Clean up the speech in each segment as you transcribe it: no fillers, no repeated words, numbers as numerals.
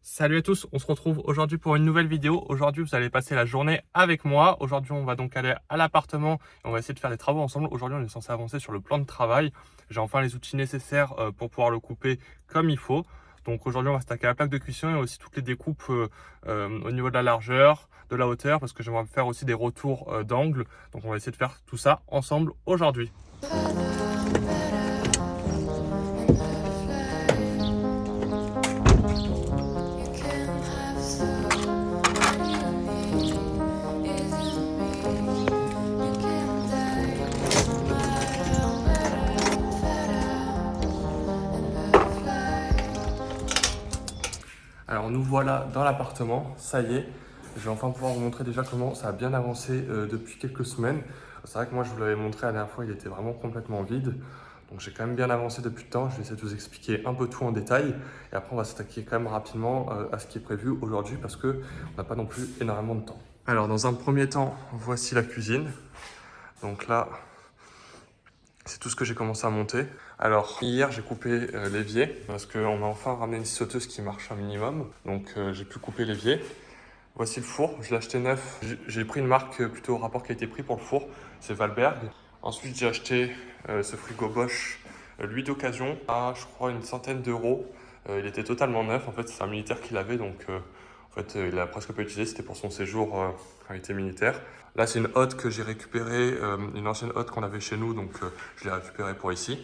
Salut à tous, on se retrouve aujourd'hui pour une nouvelle vidéo. Aujourd'hui, vous allez passer la journée avec moi. Aujourd'hui, on va donc aller à l'appartement et on va essayer de faire des travaux ensemble. Aujourd'hui, on est censé avancer sur le plan de travail. J'ai enfin les outils nécessaires pour pouvoir le couper comme il faut. Donc aujourd'hui, on va s'attaquer à la plaque de cuisson et aussi toutes les découpes au niveau de la largeur, de la hauteur, parce que j'aimerais faire aussi des retours d'angle. Donc on va essayer de faire tout ça ensemble aujourd'hui. Alors nous voilà dans l'appartement, ça y est, je vais enfin pouvoir vous montrer déjà comment ça a bien avancé depuis quelques semaines. C'est vrai que moi je vous l'avais montré la dernière fois, il était vraiment complètement vide. Donc j'ai quand même bien avancé depuis le temps, je vais essayer de vous expliquer un peu tout en détail. Et après on va s'attaquer quand même rapidement à ce qui est prévu aujourd'hui parce qu'on n'a pas non plus énormément de temps. Alors dans un premier temps, voici la cuisine. Donc là, c'est tout ce que j'ai commencé à monter. Alors, hier, j'ai coupé l'évier parce qu'on a enfin ramené une sauteuse qui marche un minimum. Donc, j'ai pu couper l'évier. Voici le four. Je l'ai acheté neuf. J'ai pris une marque plutôt au rapport qualité-prix pour le four. C'est Valberg. Ensuite, j'ai acheté ce frigo Bosch, lui d'occasion, à je crois une centaine d'euros. Il était totalement neuf. En fait, c'est un militaire qui l'avait. Donc, en fait, il a presque pas utilisé. C'était pour son séjour quand il était militaire. Là, c'est une hotte que j'ai récupérée, une ancienne hotte qu'on avait chez nous, donc je l'ai récupérée pour ici.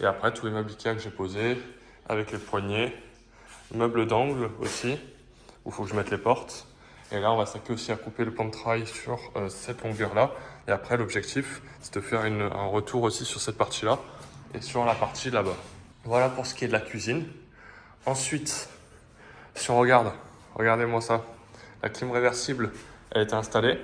Et après, tous les meubles Ikea que j'ai posés, avec les poignées, meubles d'angle aussi, où il faut que je mette les portes. Et là, on va s'attaquer aussi à couper le plan de travail sur cette longueur-là. Et après, l'objectif, c'est de faire un retour aussi sur cette partie-là et sur la partie là-bas. Voilà pour ce qui est de la cuisine. Ensuite, si on regarde, regardez-moi ça. La clim réversible, elle était installée.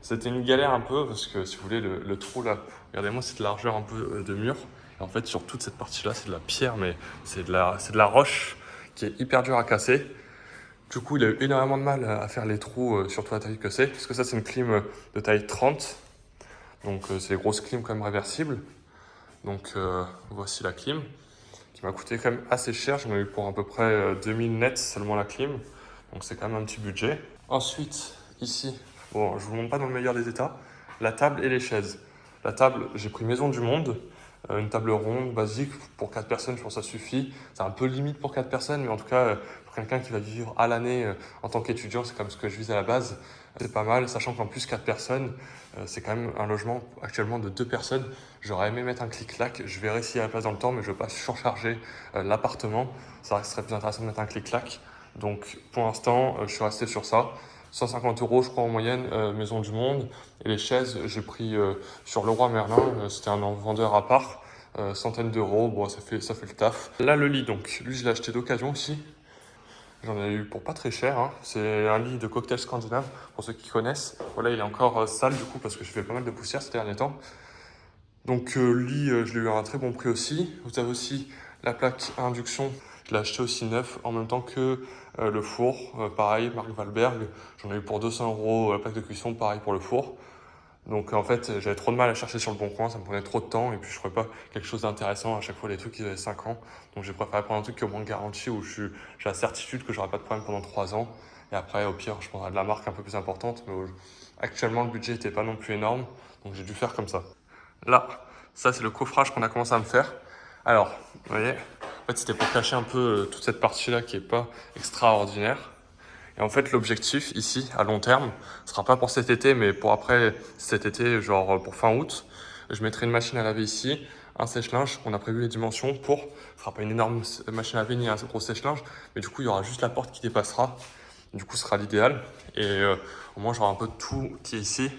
C'était une galère un peu parce que si vous voulez le trou là, regardez-moi cette largeur un peu de mur. Et en fait sur toute cette partie là c'est de la pierre mais c'est de la roche qui est hyper dure à casser. Du coup il a eu énormément de mal à faire les trous surtout la taille que c'est. Parce que ça c'est une clim de taille 30. Donc c'est des grosses clims quand même réversibles. Donc voici la clim qui m'a coûté quand même assez cher. J'en ai eu pour à peu près 2000 nets seulement la clim. Donc c'est quand même un petit budget. Ensuite ici. Bon, je vous montre pas dans le meilleur des états, la table et les chaises. La table, j'ai pris Maison du Monde, une table ronde, basique, pour 4 personnes, je pense que ça suffit. C'est un peu limite pour 4 personnes, mais en tout cas, pour quelqu'un qui va vivre à l'année en tant qu'étudiant, c'est comme ce que je vise à la base. C'est pas mal, sachant qu'en plus 4 personnes, c'est quand même un logement actuellement de 2 personnes. J'aurais aimé mettre un clic-clac, je verrai s'il y a la place dans le temps, mais je ne veux pas surcharger l'appartement. C'est vrai que ce serait plus intéressant de mettre un clic-clac. Donc pour l'instant, je suis resté sur ça. 150 euros, je crois, en moyenne, Maison du Monde. Et les chaises, j'ai pris sur Leroy Merlin, c'était un vendeur à part, centaines d'euros, bon, ça fait le taf. Là, le lit, donc, lui, je l'ai acheté d'occasion aussi. J'en ai eu pour pas très cher, hein. C'est un lit de cocktail scandinave, pour ceux qui connaissent. Voilà, il est encore sale, du coup, parce que je fais pas mal de poussière ces derniers temps. Donc, le lit, je l'ai eu à un très bon prix aussi. Vous avez aussi la plaque à induction. Je l'ai acheté aussi neuf en même temps que le four, pareil, marque Valberg. J'en ai eu pour 200 euros la plaque de cuisson, pareil pour le four. Donc en fait, j'avais trop de mal à chercher sur le bon coin, ça me prenait trop de temps et puis je ne trouvais pas quelque chose d'intéressant à chaque fois les trucs qui avaient 5 ans. Donc j'ai préféré prendre un truc qui est au moins garanti où j'ai la certitude que j'aurai pas de problème pendant 3 ans. Et après, au pire, je prendrai de la marque un peu plus importante. Mais actuellement, le budget n'était pas non plus énorme, donc j'ai dû faire comme ça. Là, ça c'est le coffrage qu'on a commencé à me faire. Alors, vous voyez, en fait c'était pour cacher un peu toute cette partie-là qui est pas extraordinaire. Et en fait l'objectif ici, à long terme, ce sera pas pour cet été, mais pour après cet été, genre pour fin août, je mettrai une machine à laver ici, un sèche-linge. On a prévu les dimensions pour, ce sera pas une énorme machine à laver ni un gros sèche-linge, mais du coup il y aura juste la porte qui dépassera. Du coup ce sera l'idéal. Et au moins j'aurai un peu de tout qui est ici.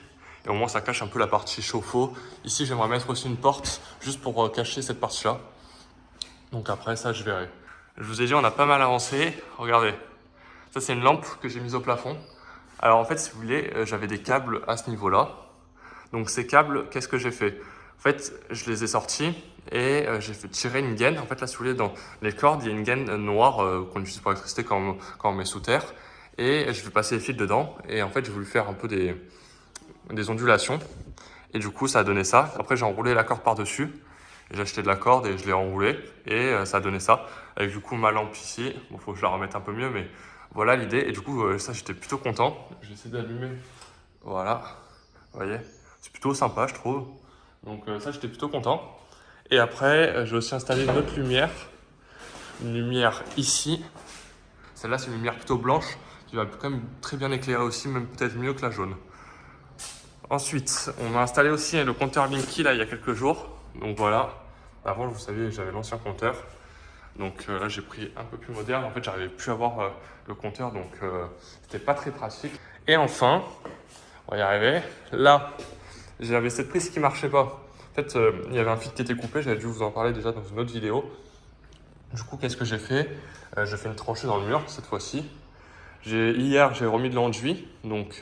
Et au moins ça cache un peu la partie chauffe-eau. Ici j'aimerais mettre aussi une porte juste pour cacher cette partie-là. Donc après ça je verrai. Je vous ai dit on a pas mal avancé. Regardez, ça c'est une lampe que j'ai mise au plafond. Alors en fait si vous voulez j'avais des câbles à ce niveau-là. Donc ces câbles, qu'est-ce que j'ai fait? En fait je les ai sortis et j'ai fait tirer une gaine. En fait là si vous voulez dans les cordes il y a une gaine noire qu'on utilise pour l'électricité quand on met sous terre. Et je vais passer les fils dedans et en fait j'ai voulu faire un peu des ondulations. Et du coup, ça a donné ça. Après, j'ai enroulé la corde par-dessus. J'ai acheté de la corde et je l'ai enroulé. Et ça a donné ça. avec du coup ma lampe ici. Bon, faut que je la remette un peu mieux, mais voilà l'idée. Et du coup, ça, j'étais plutôt content. Je vais essayer d'allumer. Voilà, vous voyez, c'est plutôt sympa, je trouve. Donc ça, j'étais plutôt content. Et après, j'ai aussi installé une autre lumière. Une lumière ici. Celle-là, c'est une lumière plutôt blanche qui va quand même très bien éclairer aussi, même peut-être mieux que la jaune. Ensuite, on m'a installé aussi le compteur Linky là il y a quelques jours. Donc voilà. Avant, vous savez, j'avais l'ancien compteur. Donc là, j'ai pris un peu plus moderne. En fait, j'arrivais plus à voir le compteur, donc c'était pas très pratique. Et enfin, on va y arriver. Là, j'avais cette prise qui marchait pas. En fait, il y avait un fil qui était coupé. J'avais dû vous en parler déjà dans une autre vidéo. Du coup, qu'est-ce que j'ai fait? J'ai fait une tranchée dans le mur cette fois-ci. Hier, j'ai remis de l'enduit. Donc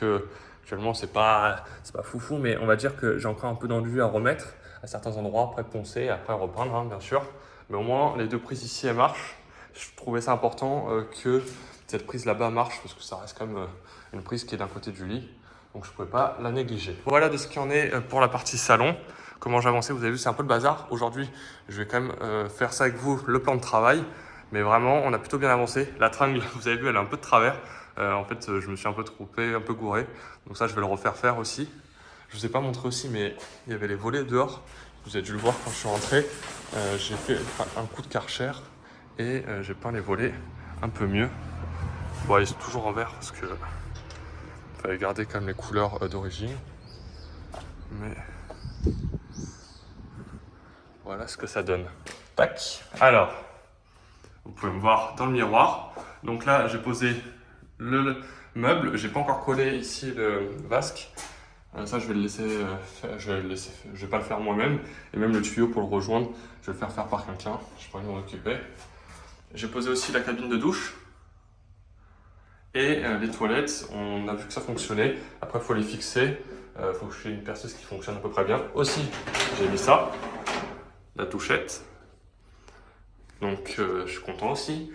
actuellement, c'est pas foufou, mais on va dire que j'ai encore un peu d'enduit à remettre à certains endroits, après poncer, après repeindre, hein, bien sûr. Mais au moins, les deux prises ici, elles marchent. Je trouvais ça important que cette prise là-bas marche, parce que ça reste quand même une prise qui est d'un côté du lit. Donc je ne pouvais pas la négliger. Voilà de ce qu'il en est pour la partie salon. Comment j'avançais, vous avez vu, c'est un peu le bazar. Aujourd'hui, je vais quand même faire ça avec vous, le plan de travail. Mais vraiment, on a plutôt bien avancé. La tringle, vous avez vu, elle est un peu de travers. En fait, je me suis un peu trompé, un peu gouré. Donc ça, je vais le refaire faire aussi. Je ne vous ai pas montré aussi, mais il y avait les volets dehors. Vous avez dû le voir quand je suis rentré. J'ai fait un coup de Karcher et j'ai peint les volets un peu mieux. Bon, ils sont toujours en vert parce que fallait garder quand même les couleurs d'origine. Mais voilà ce que ça donne. Tac. Alors, vous pouvez me voir dans le miroir. Donc là, j'ai posé le meuble. J'ai pas encore collé ici le vasque. Ça, je vais le laisser faire. Je vais pas le faire moi-même. Et même le tuyau pour le rejoindre, je vais le faire par quelqu'un. Je pourrais m'en occuper. J'ai posé aussi la cabine de douche. Et les toilettes, on a vu que ça fonctionnait. Après, il faut les fixer. Il faut que je fasse une perceuse qui fonctionne à peu près bien. Aussi, j'ai mis ça, la touchette. Donc, je suis content aussi.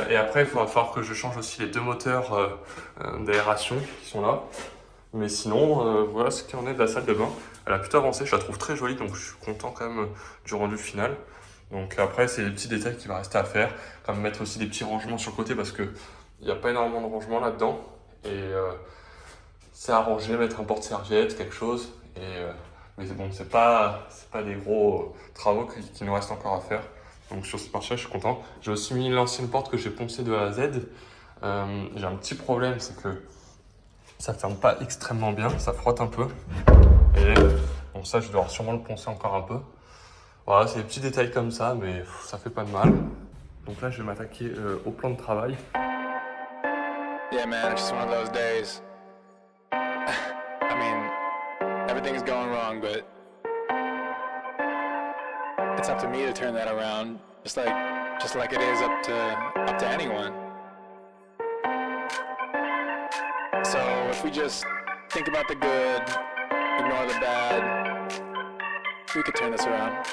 Et après, il va falloir que je change aussi les deux moteurs d'aération qui sont là. Mais sinon, voilà ce qu'il en est de la salle de bain. Elle a plutôt avancé, je la trouve très jolie, donc je suis content quand même du rendu final. Donc après, c'est les petits détails qui va rester à faire, comme mettre aussi des petits rangements sur le côté parce que il n'y a pas énormément de rangements là-dedans. Et c'est arrangé, mettre un porte-serviette, quelque chose. Mais bon, c'est pas des gros travaux qui nous restent encore à faire. Donc sur cette partie-là, je suis content. J'ai aussi mis l'ancienne porte que j'ai poncée de A à Z. J'ai un petit problème, c'est que ça ferme pas extrêmement bien, ça frotte un peu. Et bon, ça, je dois sûrement le poncer encore un peu. Voilà, c'est des petits détails comme ça, mais ça fait pas de mal. Donc là, je vais m'attaquer au plan de travail. Yeah, man, it's just one of those days. I mean, everything's going wrong, but it's up to me to turn that around, just like it is up to anyone. So if we just think about the good, ignore the bad, we could turn this around.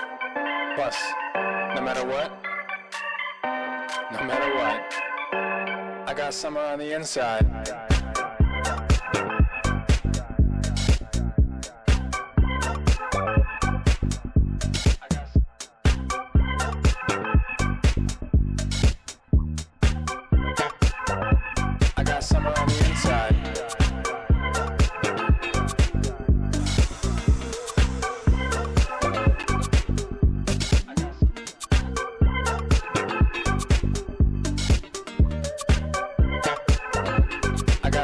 Plus, no matter what, I got summer on the inside. I got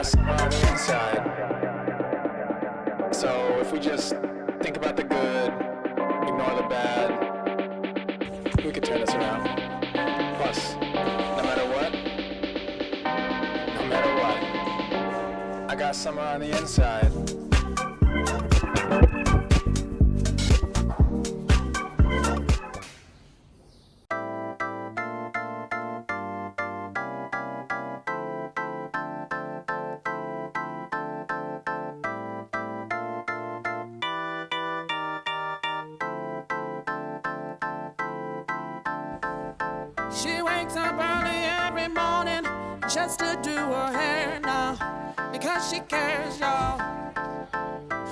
summer on the inside. So if we just think about the good, ignore the bad, we could turn this around. Plus, no matter what, I got summer on the inside. She wakes up early every morning just to do her hair now because she cares, y'all.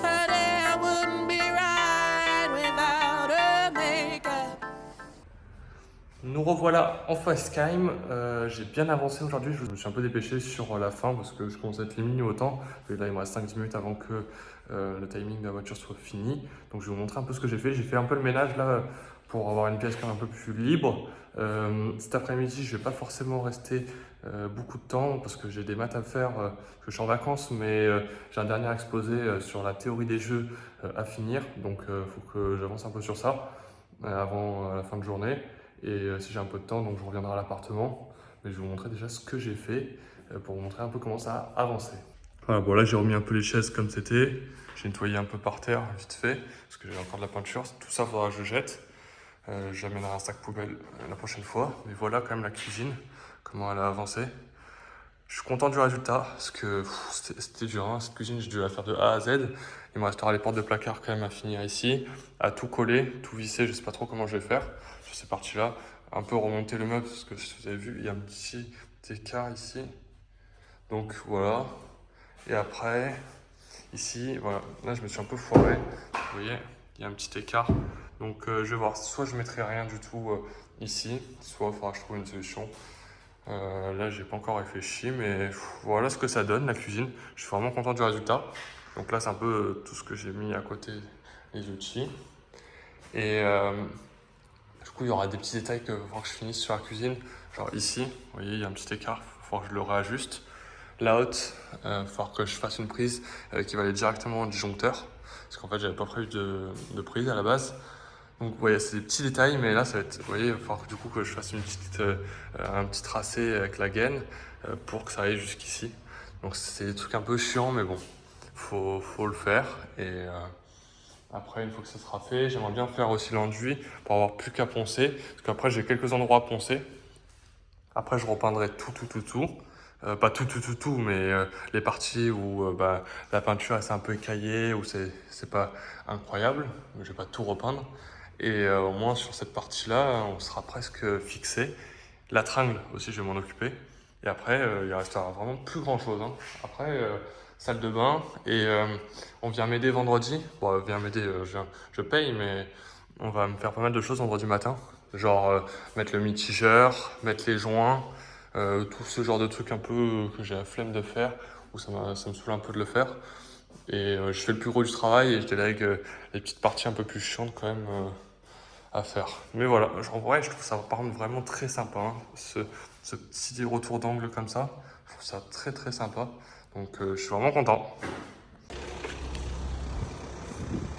Her day wouldn't be right without her makeup. Nous revoilà en FaceTime. J'ai bien avancé aujourd'hui. Je me suis un peu dépêché sur la fin parce que je commence à être limité au temps. Et là, il me reste 5-10 minutes avant que le timing de la voiture soit fini. Donc, je vais vous montrer un peu ce que j'ai fait. J'ai fait un peu le ménage là pour avoir une pièce quand même un peu plus libre. Cet après-midi, je ne vais pas forcément rester beaucoup de temps parce que j'ai des maths à faire. Que je suis en vacances, mais j'ai un dernier exposé sur la théorie des jeux à finir. Donc, il faut que j'avance un peu sur ça avant la fin de journée. Et si j'ai un peu de temps, donc je reviendrai à l'appartement. Mais je vais vous montrer déjà ce que j'ai fait pour vous montrer un peu comment ça a avancé. Voilà, bon là j'ai remis un peu les chaises comme c'était. J'ai nettoyé un peu par terre vite fait parce que j'avais encore de la peinture. Tout ça, il faudra que je jette. J'amènerai un sac poubelle la prochaine fois. Mais voilà quand même la cuisine, comment elle a avancé. Je suis content du résultat parce que c'était dur, hein. Cette cuisine, j'ai dû la faire de A à Z. Il me restera les portes de placard quand même à finir ici, à tout coller, tout visser. Je sais pas trop comment je vais faire sur ces parties-là. Un peu remonter le meuble parce que si vous avez vu, il y a un petit écart ici. Donc voilà. Et après, ici, voilà. Là, je me suis un peu foiré. Vous voyez, il y a un petit écart. Donc je vais voir. Soit je mettrai rien du tout ici, soit il faudra que je trouve une solution. Là, j'ai pas encore réfléchi, mais voilà ce que ça donne, la cuisine. Je suis vraiment content du résultat. Donc là, c'est un peu tout ce que j'ai mis à côté des outils. Et du coup, il y aura des petits détails que faut que je finisse sur la cuisine. Genre ici, vous voyez, il y a un petit écart, il faut que je le réajuste. La haute, il va falloir que je fasse une prise qui va aller directement au disjoncteur. Parce qu'en fait, j'avais pas prévu de prise à la base. Donc, vous voyez, c'est des petits détails, mais là, ça va être, vous voyez, il va falloir du coup que je fasse un petit tracé avec la gaine pour que ça aille jusqu'ici. Donc, c'est des trucs un peu chiants, mais bon, faut le faire. Et après, une fois que ça sera fait, j'aimerais bien faire aussi l'enduit pour avoir plus qu'à poncer. Parce qu'après, j'ai quelques endroits à poncer. Après, je repeindrai tout. Pas tout, mais les parties où la peinture est un peu écaillée, où c'est pas incroyable. Je vais pas tout repeindre. Et au moins sur cette partie-là, on sera presque fixé. La tringle aussi, je vais m'en occuper. Et après, il restera vraiment plus grand-chose, hein. Après, salle de bain. Et on vient m'aider vendredi. Bon, vient m'aider, je paye, mais on va me faire pas mal de choses vendredi matin. Genre mettre le mitigeur, mettre les joints, tout ce genre de trucs un peu que j'ai la flemme de faire, ou ça me saoule un peu de le faire. Et je fais le plus gros du travail et je délègue les petites parties un peu plus chiantes quand même à faire. Mais voilà, en vrai, je trouve ça par contre vraiment très sympa, hein, ce petit retour d'angle comme ça. Je trouve ça très sympa. Donc je suis vraiment content.